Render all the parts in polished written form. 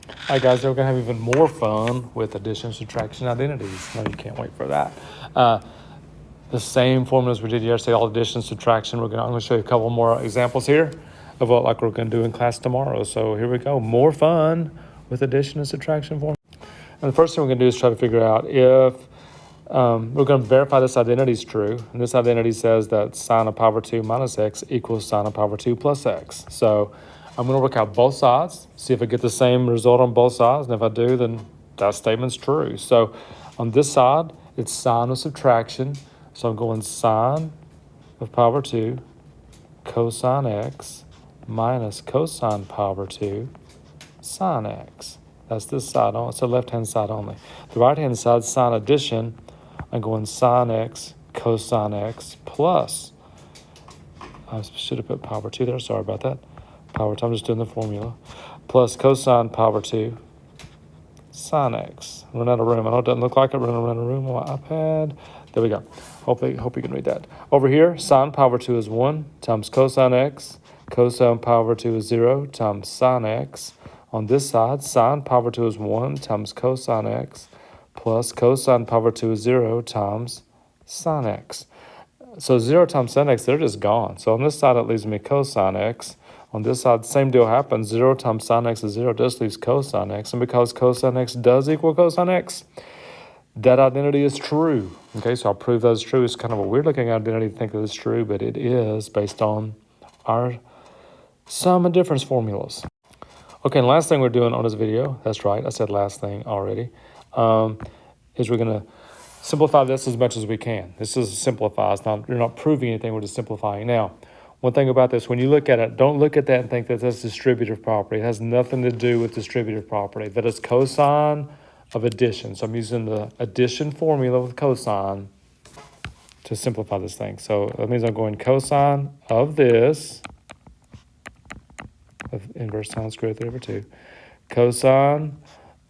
All right, guys, we're going to have even more fun with addition, subtraction, identities. No, you can't wait for that. The same formulas we did yesterday, all addition, subtraction. I'm going to show you a couple more examples here of what we're going to do in class tomorrow. So here we go. More fun with addition and subtraction formulas. And the first thing we're going to do is try to figure out if we're going to verify this identity is true. And this identity says that sine of pi over 2 minus x equals sine of pi over 2 plus x. So I'm going to work out both sides, see if I get the same result on both sides. And if I do, then that statement's true. So on this side, it's sine of subtraction. So I'm going sine of pi over 2 cosine x minus cosine pi over 2 sine x. That's this side on. It's the left-hand side only. The right-hand side, sine addition, I'm going sine x cosine x plus, I should have put pi over 2 there, sorry about that. Pi over 2, I'm just doing the formula, plus cosine pi over 2 sine x. Run out of room. I know it doesn't look like it. Running around a room on my iPad. There we go. Hope you can read that. Over here, sine pi over 2 is 1 times cosine x. Cosine pi over 2 is 0 times sine x. On this side, sine pi over 2 is 1 times cosine x plus cosine pi over 2 is 0 times sine x. So 0 times sine x, they're just gone. So on this side, it leaves me cosine x. On this side, same deal happens. 0 times sine x is 0, just leaves cosine x. And because cosine x does equal cosine x, that identity is true. Okay, so I'll prove that it's true. It's kind of a weird looking identity to think that it's true, but it is based on our sum and difference formulas. Okay, and last thing we're doing on this video, that's right, I said last thing already, is we're going to simplify this as much as we can. This is simplify. You're not proving anything, we're just simplifying. Now, one thing about this, when you look at it, don't look at that and think that that's distributive property. It has nothing to do with distributive property. That is cosine of addition. So I'm using the addition formula with cosine to simplify this thing. So that means I'm going cosine of this, of inverse sine square root 3 over 2. Cosine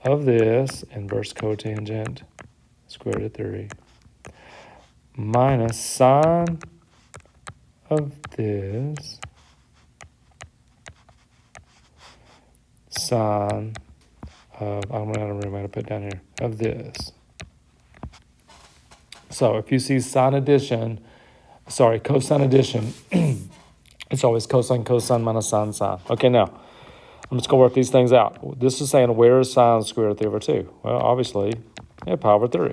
of this, inverse cotangent square root of 3. Minus sine of this, sine of, I'm going to put down here, of this. So if you see cosine addition, it's always cosine minus sine. Okay, now, I'm just going to work these things out. This is saying, where is sine square root of 3 over 2? Well, obviously, pi over 3.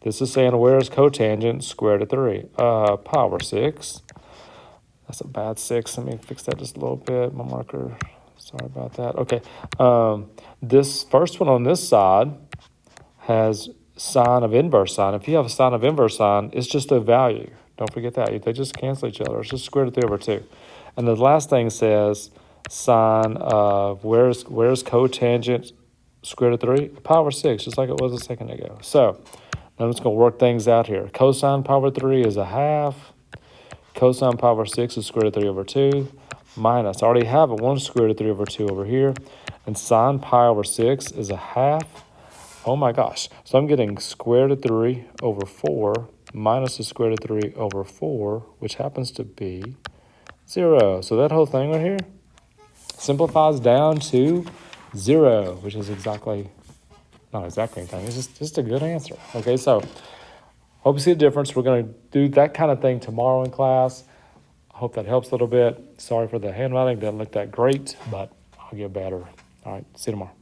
This is saying, where is cotangent square root of 3? Pi over 6. That's a bad 6. Let me fix that just a little bit. My marker, sorry about that. Okay, this first one on this side has sine of inverse sine. If you have a sine of inverse sine, it's just a value. Don't forget that. They just cancel each other. It's just square root of 3 over 2. And the last thing says sine of, where's cotangent square root of 3? Pi over 6, just like it was a second ago. So I'm just going to work things out here. Cosine pi over 3 is a half. Cosine pi over 6 is square root of 3 over 2. Minus, I already have a 1 square root of 3 over 2 over here. And sine pi over 6 is a half. Oh my gosh. So I'm getting square root of 3 over 4 minus the square root of 3 over 4, which happens to be 0. So that whole thing right here simplifies down to 0, which is not exactly anything. It's just a good answer. Okay, so hope you see the difference. We're going to do that kind of thing tomorrow in class. I hope that helps a little bit. Sorry for the handwriting. Doesn't look that great, but I'll get better. All right, see you tomorrow.